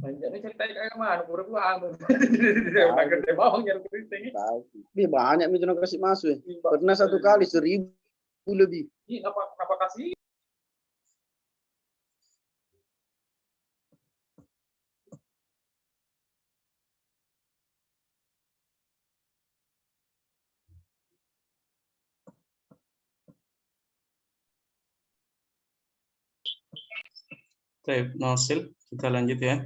Jadi ceritanya kayak mana? Kurang gua udah gede bawang yang keriting. Tapi banyak itu kasih masuk. Pernah satu kali 1.000 lebih. Ini apa kasih? Baik, Nasil, kita lanjut ya.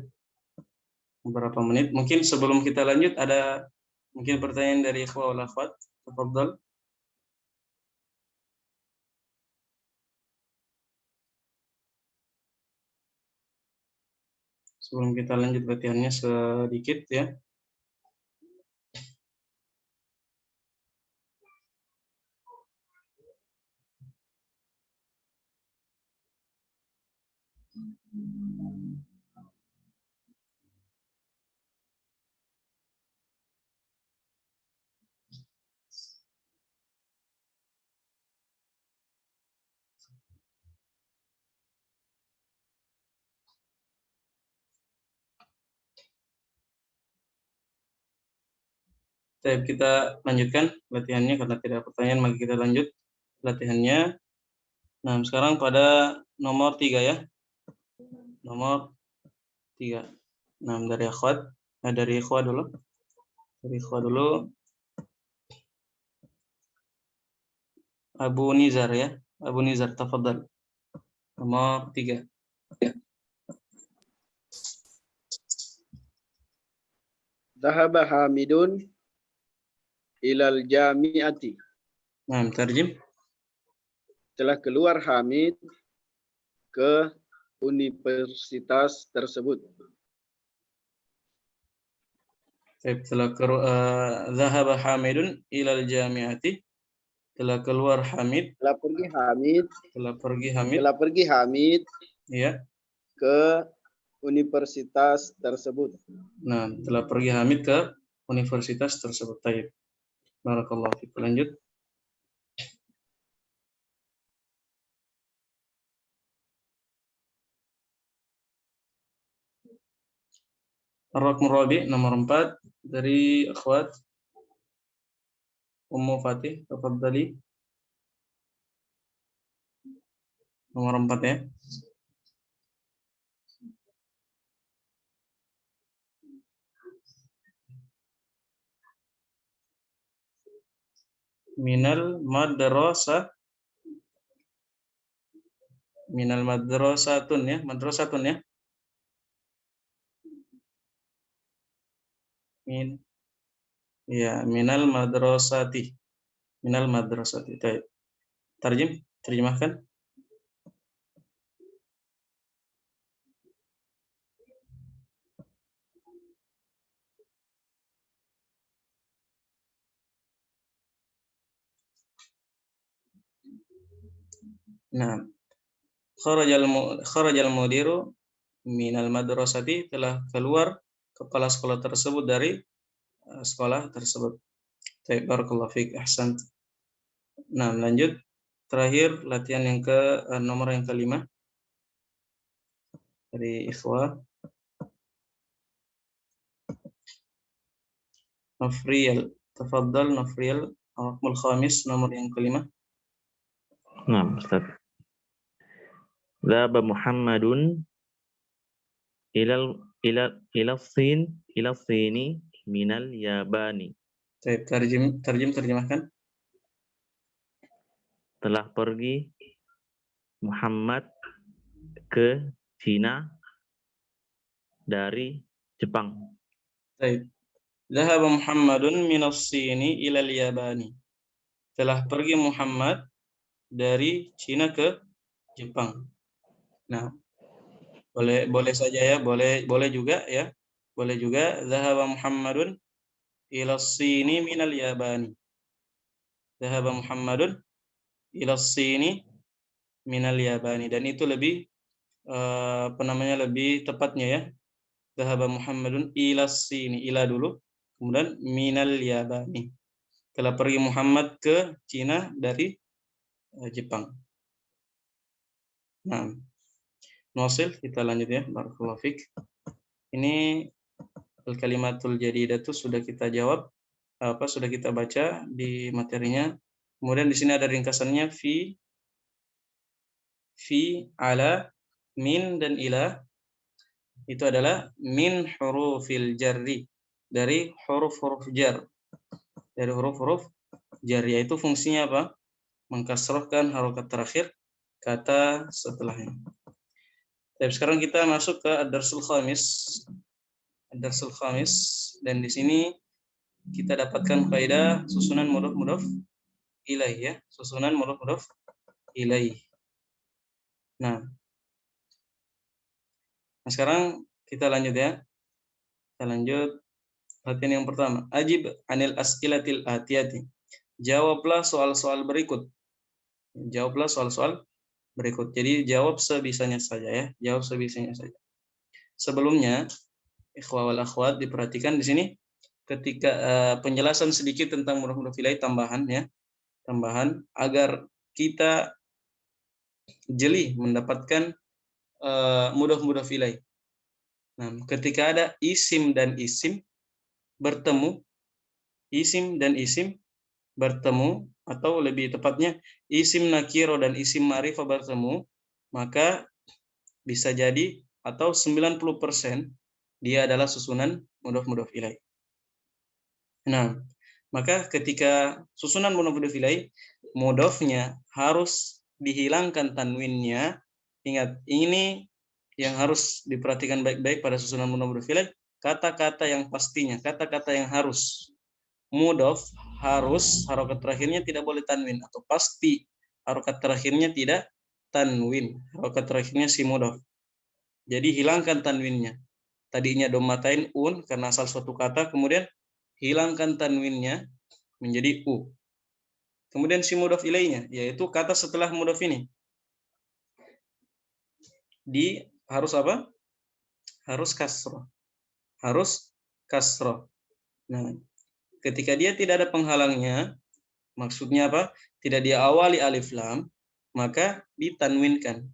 Beberapa menit. Mungkin sebelum kita lanjut ada mungkin pertanyaan dari ikhwah wal akhwat. Tafadhal. Sebelum kita lanjut latihannya sedikit ya. Baik, kita lanjutkan latihannya karena tidak ada pertanyaan, maka kita lanjut latihannya. Nah, sekarang pada nomor 3 ya. Nomor 3. Nah, dari akhwat, dari ikhwah dulu. Dari ikhwah dulu. Abu Nizar ya. Abu Nizar, tafadhal. Nomor 3. Dhahaba Hamidun ilal jami'ati. Nah, terjem. Telah keluar Hamid ke universitas tersebut. Telah Dhahaba Hamidun ilal jami'ati. Telah keluar Hamid. Telah pergi Hamid Ya. ke universitas tersebut. Nah, telah pergi Hamid ke universitas tersebut. Baik. Barakallahu fiik. Lanjut. Ar-Raqm Rabi nomor 4 dari akhwat Ummu Fatih, tafadhali. Nomor 4 ya. Minal madrasatun ya, madrasatun ya. Minal madrasati. Minal madrasati. Baik. Terjemahkan. Nah, kharajal mudiru minal madrasati, telah keluar kepala sekolah tersebut dari sekolah tersebut. Baik, barakallahu fiik, ahsant. Nah, lanjut. Terakhir latihan yang nomor yang kelima dari ikhwah Nafriyal. Tafadhal Nafriyal, Al-Raqmul Khamis, nomor yang kelima. Nah, Ustaz. Dhaba Muhammadun ilal sini minal Yabani. Terjemahkan. Telah pergi Muhammad ke Cina dari Jepang. Baik. Dhahaba Muhammadun minas sini ilal Yabani. Telah pergi Muhammad dari Cina ke Jepang. Nah, boleh saja ya, boleh juga ya. Boleh juga dhahaba Muhammadun ilas sini minal Yabani. Dhahaba Muhammadun ilas sini minal Yabani, dan itu lebih lebih tepatnya ya. Dhahaba Muhammadun ilas sini, ila dulu, kemudian minal Yabani. Telah pergi Muhammad ke Cina dari Jepang. Nah, Nosil, kita lanjut ya. Barakallahu fiik. Ini al-kalimatul jadidatu sudah kita jawab, sudah kita baca di materinya. Kemudian di sini ada ringkasannya fi, ala, min dan ila. Itu adalah min hurufil jarri, dari huruf-huruf jar. Dari huruf-huruf jar, yaitu fungsinya apa? Mengkasrahkan harokat terakhir kata setelahnya. Tapi sekarang kita masuk ke ad-darsul khamis. Ad-darsul khamis, dan di sini kita dapatkan kaidah susunan mudhaf ilaih ya, susunan mudhaf ilaih. Nah, sekarang kita lanjut ya. Kita lanjut latihan yang pertama. Ajib anil as'ilatil atiyati. Jawablah soal-soal berikut. Jawablah soal-soal berikut. Jadi jawab sebisanya saja ya. Jawab sebisanya saja. Sebelumnya, ikhwah wal akhwat, diperhatikan di sini ketika penjelasan sedikit tentang mudhaf ilaih, tambahan ya. Tambahan agar kita jeli mendapatkan mudhaf ilaih. Nah, ketika ada isim dan isim bertemu, atau lebih tepatnya isim nakiro dan isim ma'rifah bertemu, maka bisa jadi atau 90% dia adalah susunan mudhaf ilaih. Nah, maka ketika susunan mudhaf ilaih, mudhafnya harus dihilangkan tanwinnya. Ingat, ini yang harus diperhatikan baik-baik pada susunan mudhaf ilaih, kata-kata yang pastinya, kata-kata yang harus. Mudhaf harus harokat terakhirnya tidak boleh tanwin, atau pasti harokat terakhirnya tidak tanwin. Harokat terakhirnya si mudhaf. Jadi hilangkan tanwinnya. Tadinya dommatain karena asal suatu kata, kemudian hilangkan tanwinnya menjadi u. Kemudian si mudhaf ilaihnya, yaitu kata setelah mudhaf ini, harus apa? Harus kasroh. Harus kasroh. Nah, ketika dia tidak ada penghalangnya, maksudnya apa? Tidak diawali alif lam, maka ditanwinkan,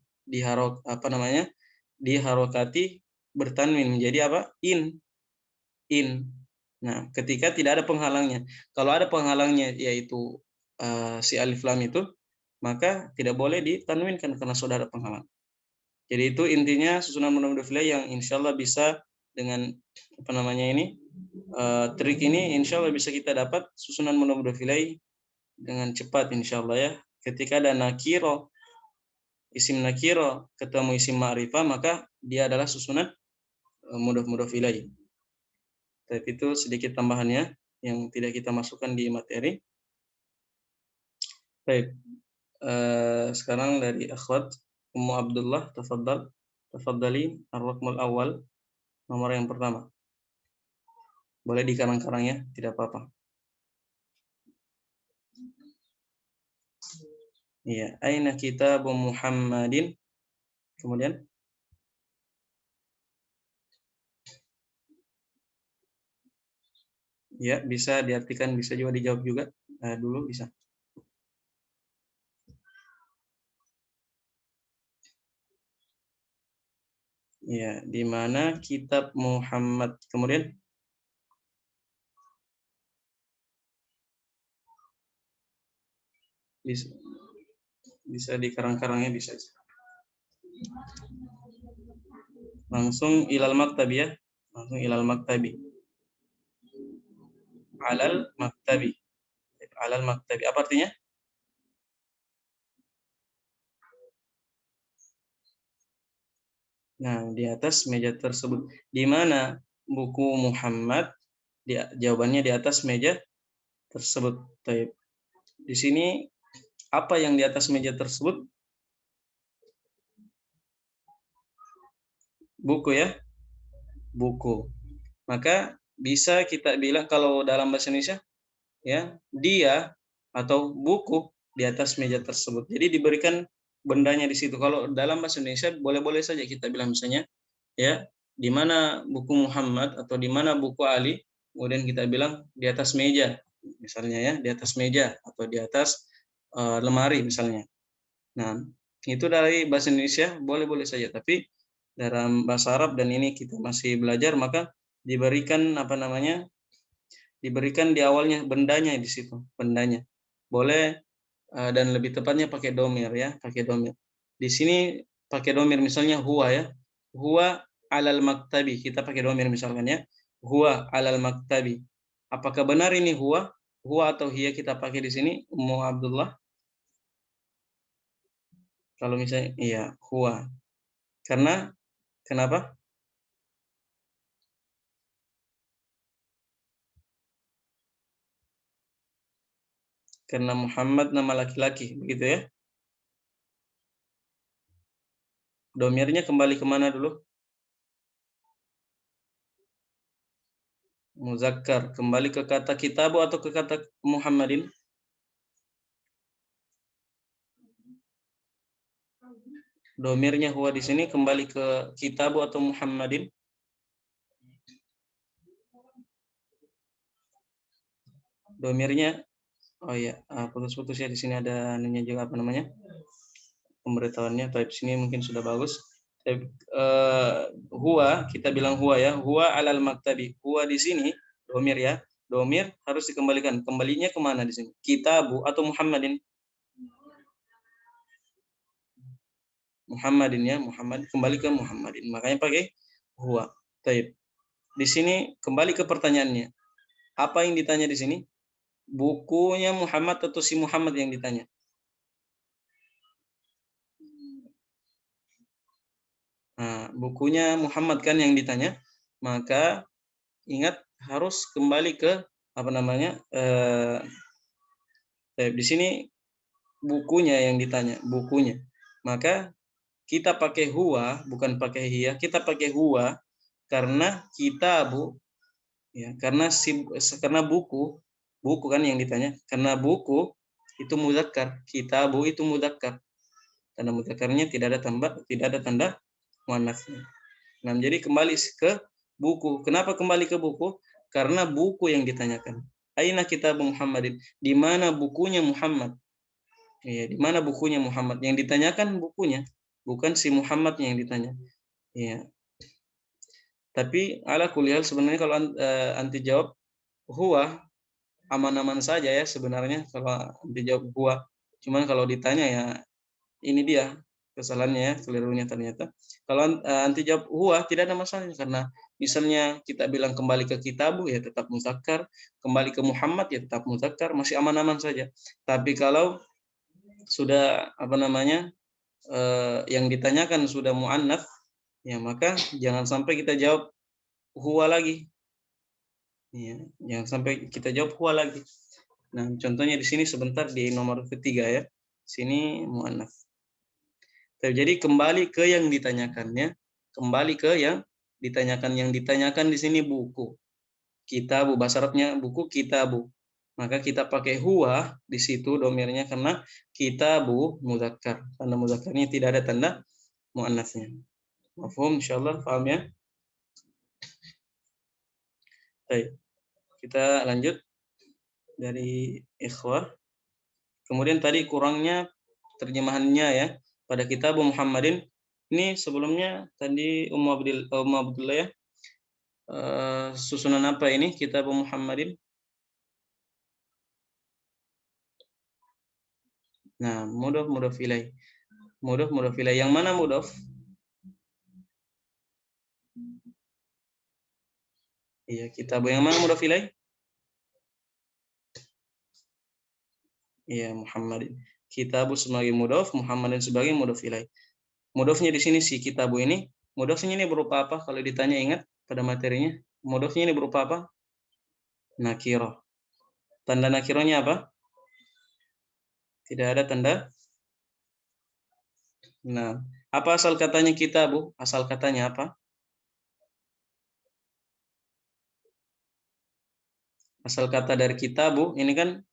diharokati bertanwin menjadi apa? In. Nah, ketika tidak ada penghalangnya. Kalau ada penghalangnya, yaitu si alif lam itu, maka tidak boleh ditanwinkan karena sudah ada penghalang. Jadi itu intinya susunan mudhaf ilaih yang insyaallah bisa dengan trik ini insyaallah bisa kita dapat susunan mudhaf ilaih dengan cepat insyaallah ya. Ketika ada nakiro, isim nakiro ketemu isim ma'rifah, maka dia adalah susunan mudhaf ilaih. Tapi itu sedikit tambahannya yang tidak kita masukkan di materi. Baik. Sekarang dari akhwat Ummu Abdullah, tafadhali ar-raqmul awal, nomor yang pertama. Boleh dikarang-karang ya, tidak apa-apa. Iya, aina kitabu Muhammadin. Kemudian ya, bisa diartikan, bisa juga dijawab juga. Dulu bisa. Ya, di mana kitab Muhammad. Kemudian bisa dikarang-karangnya, bisa. Langsung ilal maktabi ya. Langsung ilal maktabi. Alal maktabi. Alal maktabi. Apa artinya? Nah, di atas meja tersebut. Di mana buku Muhammad? Jawabannya di atas meja tersebut. Di sini apa yang di atas meja tersebut? Buku ya. Buku. Maka bisa kita bilang kalau dalam bahasa Indonesia ya, dia atau buku di atas meja tersebut. Jadi diberikan bendanya di situ. Kalau dalam bahasa Indonesia boleh-boleh saja kita bilang misalnya ya, di mana buku Muhammad atau di mana buku Ali, kemudian kita bilang di atas meja misalnya ya, di atas meja atau di atas lemari misalnya. Nah, itu dari bahasa Indonesia boleh-boleh saja, tapi dalam bahasa Arab dan ini kita masih belajar, maka diberikan apa namanya? Diberikan di awalnya bendanya di situ, bendanya. Boleh dan lebih tepatnya pakai domir ya, pakai domir. Di sini pakai domir misalnya huwa ya. Huwa alal maktabi. Kita pakai domir misalkan ya. Huwa alal maktabi. Apakah benar ini huwa? Huwa atau hiya kita pakai di sini, Ummu Abdullah? Kalau misalnya iya, huwa. Karena kenapa? Karena Muhammad nama laki-laki, begitu ya. Domirnya kembali kemana dulu? Muzakkar. Kembali ke kata kitabu atau ke kata Muhammadin? Domirnya huwa di sini kembali ke kitabu atau Muhammadin? Domirnya, oh ya, putus-putus ya di sini ada anunya juga apa namanya? Pemberitahuannya. Tapi sini mungkin sudah bagus. Huwa kita bilang huwa ya. Huwa alal maktabi. Huwa di sini domir ya. Domir harus dikembalikan. Kembalinya kemana di sini? Kitabu atau Muhammadin? Muhammadin ya. Muhammad kembali ke Muhammadin. Makanya pakai huwa. Taib. Di sini kembali ke pertanyaannya. Apa yang ditanya di sini? Bukunya Muhammad atau si Muhammad yang ditanya? Nah, bukunya Muhammad kan yang ditanya. Maka ingat harus kembali ke apa namanya? Di sini bukunya yang ditanya, bukunya. Maka kita pakai huwa, bukan pakai hiya. Kita pakai huwa karena kitabu ya, karena buku kan yang ditanya. Karena buku itu mudzakkar, kitabu itu mudzakkar. Tanda mudzakkarnya tidak ada tanda muannats. Nah, jadi kembali ke buku. Kenapa kembali ke buku? Karena buku yang ditanyakan. Aina kitab Muhammadin? Di mana bukunya Muhammad? Ya, di mana bukunya Muhammad? Yang ditanyakan bukunya, bukan si Muhammad yang ditanya. Ya. Tapi ala kuliah sebenarnya kalau anti jawab huwa aman-aman saja ya sebenarnya kalau anti jawab huwa. Cuman kalau ditanya ya ini dia kesalahannya ya, kelirunya ternyata. Kalau anti jawab huwa tidak ada masalah karena misalnya kita bilang kembali ke kitabu ya tetap muzakkar, kembali ke Muhammad ya tetap muzakkar, masih aman-aman saja. Tapi kalau sudah apa namanya yang ditanyakan sudah muannats ya maka jangan sampai kita jawab huwa lagi. Ya, jangan sampai kita jawab huwa lagi. Nah, contohnya di sini sebentar di nomor ketiga ya. Sini muannats. Jadi kembali ke yang ditanyakannya, kembali ke yang ditanyakan. Yang ditanyakan di sini buku. Kitabu, bahasa Arabnya buku kitabu. Maka kita pakai huwa di situ domirnya karena kitabu mudzakkar. Tanda mudzakkarnya tidak ada tanda muannatsnya. Mafhum insyaallah, paham ya? Baik. Kita lanjut dari ikhwah. Kemudian tadi kurangnya terjemahannya ya. Pada kitab Muhammadin ini sebelumnya tadi Ummu Abdullah ya. Susunan apa ini kitab Muhammadin? Nah, mudhof ilaih. Mudhof ilaih. Yang mana mudhof? Iya, kitab yang mana mudhof ilaih? Iya, Muhammadin. Kitabu sebagai mudhof, Muhammadin sebagai mudhof ilaih. Mudhofnya di sini si kitabu ini. Mudhofnya ini berupa apa? Kalau ditanya ingat pada materinya. Mudhofnya ini berupa apa? Nakirah. Tanda nakirahnya apa? Tidak ada tanda. Nah, apa asal katanya kitabu? Asal katanya apa? Asal kata dari kitabu ini kan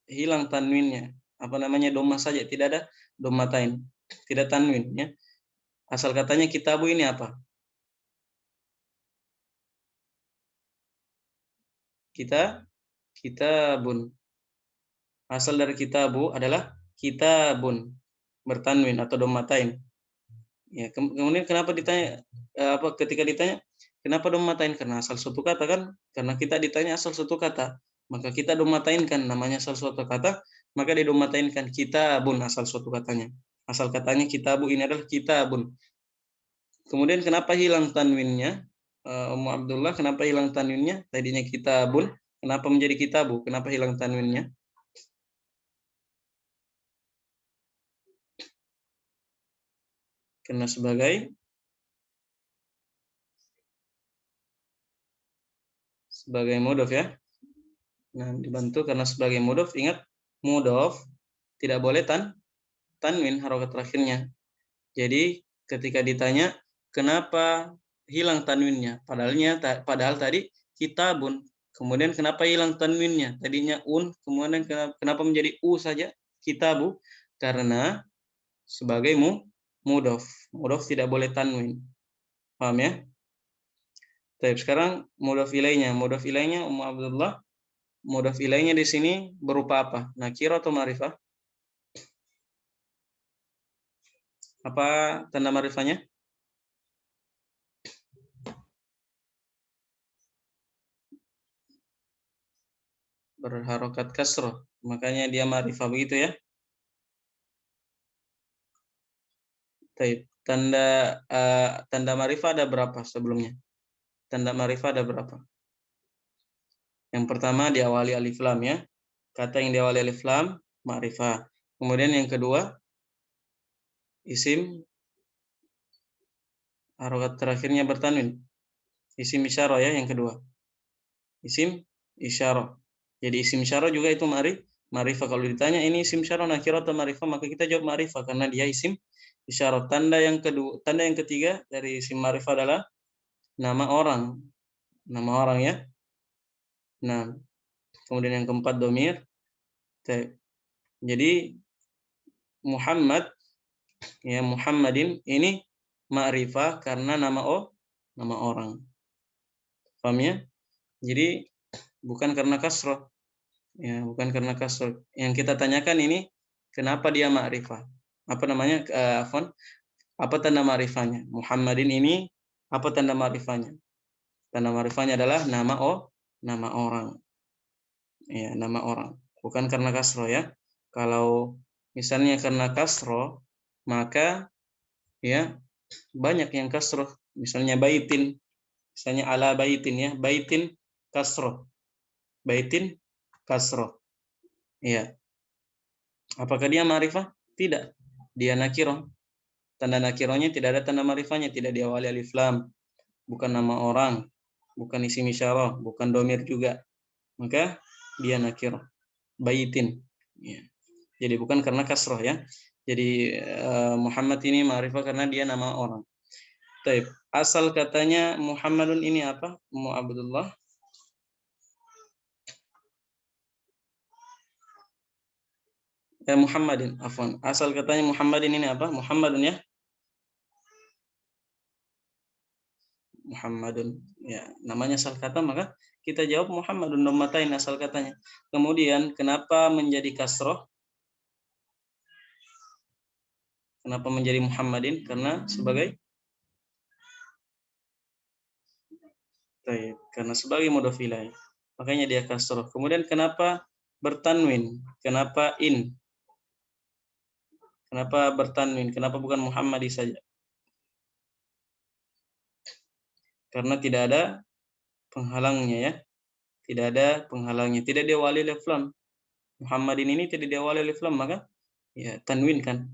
hilang tanwinnya. Apa namanya? Dhamma saja, tidak ada dhammatain. Tidak tanwin ya. Asal katanya kitabu ini apa? Kitabun. Asal dari kitabu adalah kitabun bertanwin atau dhammatain. Ya, kemudian kenapa ditanya ketika ditanya kenapa domatain, karena asal suatu kata kan, karena kita ditanya asal suatu kata, maka kita domatainkan namanya asal suatu kata, maka didomatainkan kitabun asal suatu katanya. Asal katanya kitabu ini adalah kitabun. Kemudian kenapa hilang tanwinnya? Ummu Abdullah, kenapa hilang tanwinnya? Tadinya kitabun, kenapa menjadi kitabu? Kenapa hilang tanwinnya? Karena sebagai mudhof ya. Nah, dibantu karena sebagai mudhof. Ingat, mudhof tidak boleh tanwin harokat terakhirnya. Jadi ketika ditanya kenapa hilang tanwinnya, padahal tadi kitabun. Kemudian kenapa hilang tanwinnya? Tadinya kemudian kenapa menjadi saja kitabu? Karena sebagai mudhof. Mudhof tidak boleh tanwin. Paham ya? Baik, sekarang mudhof ilainya. Mudhof ilainya Ummu Abdullah. Mudhof ilainya di sini berupa apa? Nakirah atau ma'rifah? Apa tanda ma'rifahnya? Berharokat kasroh. Makanya dia ma'rifah begitu ya. Baik. Tanda ma'rifah ada berapa sebelumnya? Tanda ma'rifah ada berapa? Yang pertama diawali alif lam ya. Kata yang diawali alif lam ma'rifah. Kemudian yang kedua isim harokat terakhirnya bertanwin. Isim isyarah ya yang kedua. Isim isyarah. Jadi isim isyarah juga itu ma'rifah. Kalau ditanya ini isim isyarah nakirah atau ma'rifah, maka kita jawab ma'rifah karena dia isim isyarah. Tanda yang ketiga dari isim ma'rifah adalah nama orang. Nama orang ya. Nah, kemudian yang keempat domir. Jadi Muhammad ya, Muhammadin ini ma'rifah karena nama orang. Paham ya? Jadi bukan karena kasroh. Ya, bukan karena kasroh. Yang kita tanyakan ini kenapa dia ma'rifah? Apa namanya? Apa tanda ma'rifahnya? Muhammadin ini apa tanda ma'rifahnya? Tanda ma'rifahnya adalah nama orang. Ya, nama orang. Bukan karena kasroh ya. Kalau misalnya karena kasroh, maka ya banyak yang kasroh. Misalnya baitin. Misalnya ala baitin ya. Baitin kasroh. Baitin kasroh. Ya. Apakah dia ma'rifah? Tidak. Dia nakiroh. Tanda nakirohnya tidak ada tanda ma'rifahnya. Tidak diawali alif lam. Bukan nama orang. Bukan isim isyarah. Bukan domir juga. Maka dia nakiroh. Baitin. Ya. Jadi bukan karena kasroh ya. Jadi Muhammad ini ma'rifah karena dia nama orang. Taib. Asal katanya Muhammadun ini apa? Ummu Abdullah. Muhammadin, afwan. Asal katanya Muhammadin ini apa? Muhammadun ya. Muhammadun. Ya, namanya asal kata maka kita jawab Muhammadun, domatain asal katanya. Kemudian kenapa menjadi kasroh? Kenapa menjadi Muhammadin? Karena sebagai mudhof ilaih. Makanya dia kasroh. Kemudian kenapa bertanwin? Kenapa in? Kenapa bertanwin? Kenapa bukan Muhammadi saja? Karena tidak ada penghalangnya ya. Tidak ada penghalangnya. Tidak diawali alif lam. Muhammadin ini tidak diawali alif lam, maka ya tanwin kan.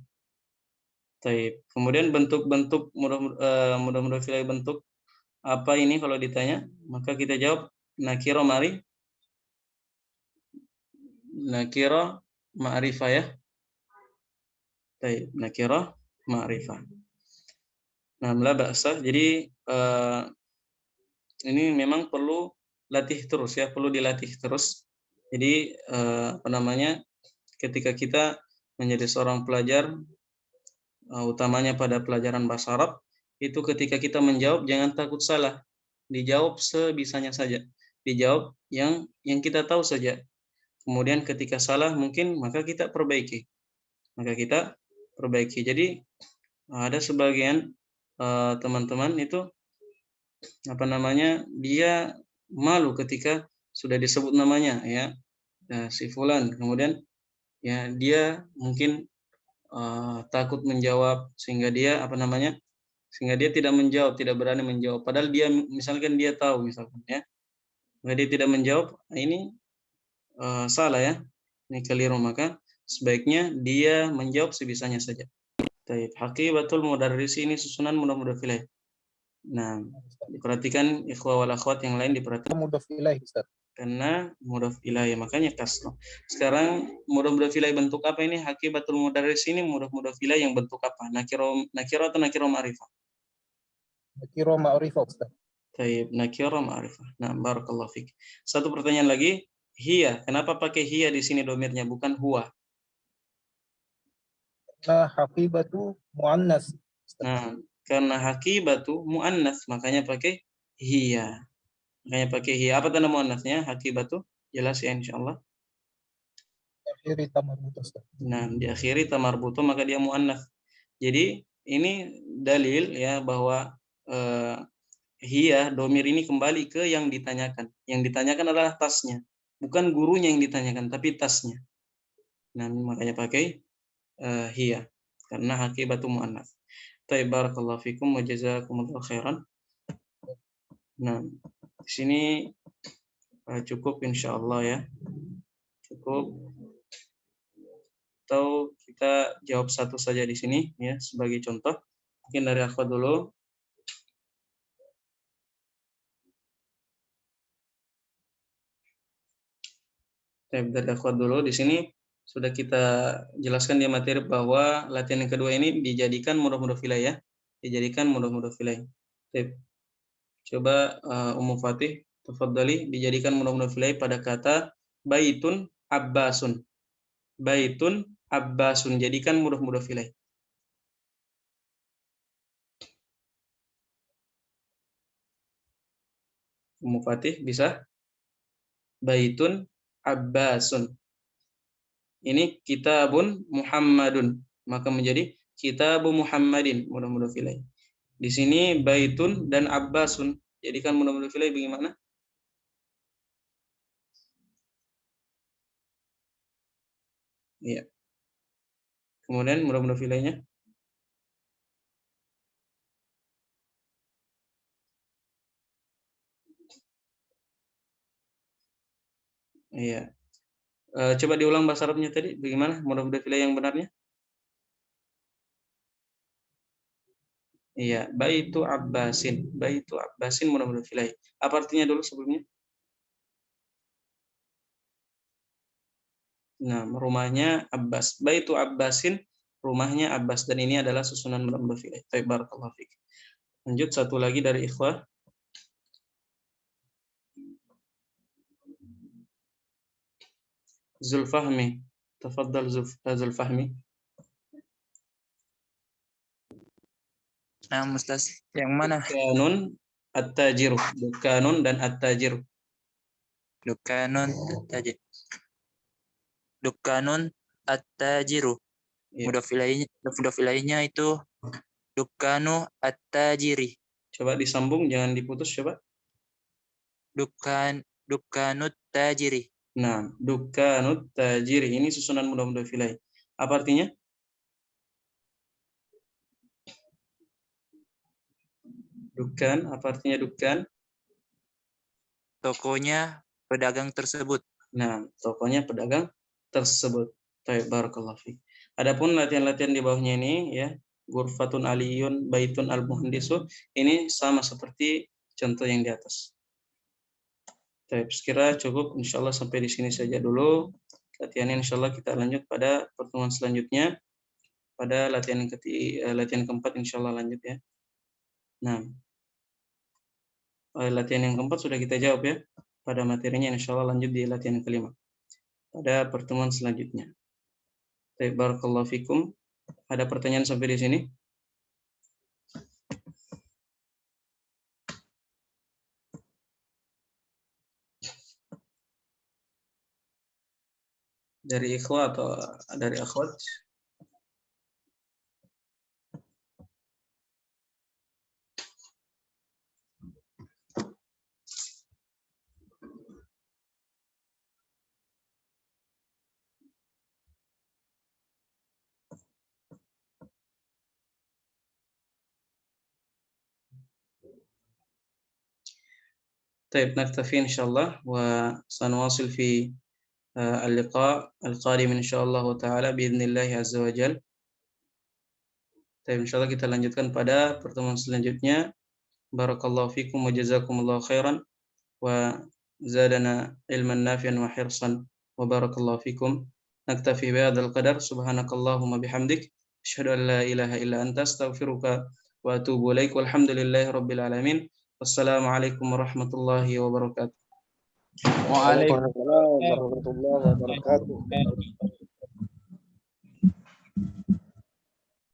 Taib. Kemudian bentuk-bentuk mudhof ilaih bentuk apa ini kalau ditanya? Maka kita jawab nakira ma'rifah ya. Taib. Nakira ma'rifah. Nah, la ba'sa. Jadi ini memang perlu latih terus ya, perlu dilatih terus. Jadi ketika kita menjadi seorang pelajar utamanya pada pelajaran bahasa Arab, itu ketika kita menjawab jangan takut salah. Dijawab sebisanya saja. Dijawab yang kita tahu saja. Kemudian ketika salah mungkin maka kita perbaiki. Jadi Ada sebagian teman-teman itu apa namanya, dia malu ketika sudah disebut namanya ya, si fulan, kemudian ya dia mungkin takut menjawab sehingga dia apa namanya, sehingga dia tidak menjawab, tidak berani menjawab, padahal dia misalkan dia tahu misalkan ya, maka dia tidak menjawab. Nah, ini salah ya, ini keliru, maka sebaiknya dia menjawab sebisanya saja. Taib. Haqibatul mudarris ini susunan mudhaf ilaih. Nah, diperhatikan ikhwah wal akhwat yang lain, diperhatikan Mudhaf ilaih, Ustaz. karena mudhaf ilaih makanya kasroh. Sekarang mudhaf ilaih bentuk apa ini? Haqibatul mudarris ini mudhaf ilaih yang bentuk apa? Nakiro atau nakiro ma'rifah? Nakiro ma'rifah, Ustaz. Taib, nakiro ma'rifah. Nah, barakallahu fik. Satu pertanyaan lagi, hiya. Kenapa pakai hiya di sini domirnya bukan huwa? Nah, haqibatu muannas. Nah, karena hakibatu muannas makanya pakai hiya. Makanya pakai hiya. Apa tanda muannasnya? Hakibatu. Jelas ya insyaallah. Akhiri tamarbutu, Ustaz. Nah, diakhiri tamarbutu maka dia muannas. Jadi ini dalil ya bahwa hiya domir ini kembali ke yang ditanyakan. Yang ditanyakan adalah tasnya, bukan gurunya yang ditanyakan, tapi tasnya. Nah, makanya pakai hiya karena hakibatu muannas. Taib, barakallahu fikum wa jazakumullahu khairan. Nah, di sini cukup insyaallah ya. Cukup. Atau kita jawab satu saja di sini ya sebagai contoh. Mungkin dari akhwat dulu. Dari akhwat dulu. Di sini sudah kita jelaskan di materi bahwa latihan yang kedua ini dijadikan mudhaf ilaih ya. Dijadikan mudhaf ilaih. Coba Ummu Fatih, tafadhali, dijadikan mudhaf ilaih pada kata baitun abbasun. Baitun abbasun, jadikan mudhaf ilaih. Ummu Fatih bisa? Baitun abbasun. Ini kitabun Muhammadun, maka menjadi kitabu Muhammadin, mudhaf ilaih. Di sini baitun dan abbasun, jadikan mudhaf ilaih bagaimana? Iya. Kemudian mudhaf ilaihnya? Iya. Coba diulang bahasa Arabnya tadi, bagaimana mudhaf ilaih yang benarnya? Iya, baitu abbasin. Baitu abbasin mudhaf ilaih. Apa artinya dulu sebelumnya? Nah, rumahnya Abbas. Baitu abbasin, rumahnya Abbas, dan ini adalah susunan mudhaf ilaih. Baik, barakallahu fik. Lanjut satu lagi dari ikhwah. Zulfahmi. Tafadhal Zulfahmi. Nah, Ustaz, yang mana? Dukanun at-tajiru. Dukanun dan at-tajiru. Dukanun at-tajir. Dukanun at-tajiru. Ya. Mudhaf ilaihnya itu dukanu at-tajiri. Coba disambung, jangan diputus coba. Dukanut tajiri. Nah, dukanut tajiri ini susunan mudhaf ilaih. Apa artinya? Dukan, apa artinya dukan? Tokonya pedagang tersebut. Nah, tokonya pedagang tersebut. Baik, barakallahu fiik. Adapun latihan-latihan di bawahnya ini ya, ghurfatun aliyun, baitun al-muhandisu, ini sama seperti contoh yang di atas. Baik, sekira cukup insyaallah sampai di sini saja dulu. Latihannya insyaallah kita lanjut pada pertemuan selanjutnya. Pada latihan latihan keempat insyaallah lanjut ya. Nah, latihan yang keempat sudah kita jawab ya. Pada materinya insyaallah lanjut di latihan yang kelima. Pada pertemuan selanjutnya. Baik, barakallahu fikum. Ada pertanyaan sampai di sini? Dari ikhwah atau dari akhwat? طيب نكتفي إن شاء الله وسنواصل في اللقاء القادم إن شاء الله تعالى بإذن الله عز وجل. طيب إن شاء الله kita lanjutkan pada pertemuan selanjutnya. Barakallahu fikum wa jazakumullahu khairan wa zadana ilman nafi'an wa hirsan wa barakallahu fikum. Naktafi bihadzal qadar. Subhanakallahumma bihamdik asyhadu an la ilaha illa anta astaghfiruka wa atubu ilaik. Walhamdulillahi rabbil alamin. Wassalamualaikum warahmatullahi wabarakatuh. Waalaikumsalam warahmatullahi wabarakatuh.